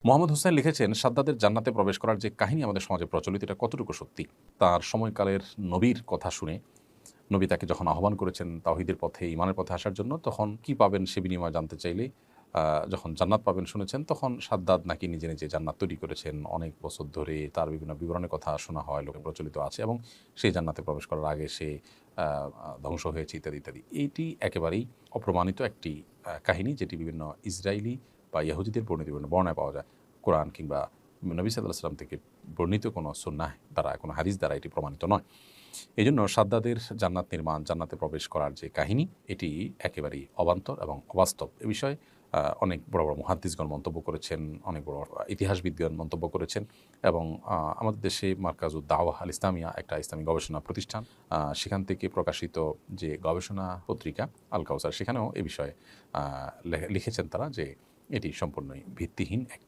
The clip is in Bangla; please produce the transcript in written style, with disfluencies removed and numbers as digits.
মোহাম্মদ হোসেন লিখেছেন, সাদ্দাদের জান্নাতে প্রবেশ করার যে কাহিনী আমাদের সমাজে প্রচলিত, এটা কতটুকু সত্যি? তার সময়কালের নবীর কথা শুনে নবী তাকে যখন আহ্বান করেছেন তাওহীদের পথে, ঈমানের পথে আসার জন্য, তখন কি পাবেন সে বিনিময় জানতে চাইলে যখন জান্নাত পাবেন শুনেছেন, তখন সাদ্দাদ নাকি নিজে, নিজে জান্নাত তৈরি করেছেন। অনেক বছর ধরে তার বিভিন্ন বিবরণের কথা শোনা হয়, লোকে প্রচলিত আছে এবং সেই জান্নাতে প্রবেশ করার আগে সে আ আ ধ্বংস হয়েছে ইত্যাদি, ইত্যাদি। এইটি একেবারেই অপ্রমাণিত একটি কাহিনী, যেটি বিভিন্ন ইসরাইলি বা ইহুদিদের বর্ণিত বিভিন্ন বর্ণনায় পাওয়া যায়। কোরআন কিংবা নবী সাল্লাল্লাহু আলাইহি সাল্লাম থেকে বর্ণিত কোনো সুন্নাহ দ্বারা, কোনো হাদিস দ্বারা এটি প্রমাণিত নয়। এজন্য সাদ্দাদের জান্নাত নির্মাণ, জান্নাতে প্রবেশ করার যে কাহিনী, এটি একেবারেই অবান্তর এবং অবাস্তব। এ বিষয়ে অনেক বড়, বড় মুহাদ্দিসগণ মন্তব্য করেছেন, অনেক বড় ইতিহাসবিদগণ মন্তব্য করেছেন এবং আমাদের দেশে মারকাজুদ দাওয়াহ আল ইসলামিয়া, একটা ইসলামী গবেষণা প্রতিষ্ঠান, সেখান থেকে প্রকাশিত যে গবেষণা পত্রিকা আল কাউসার, সেখানেও এ বিষয়ে লিখেছেন তারা যে এটি সম্পূর্ণই ভিত্তিহীন একটি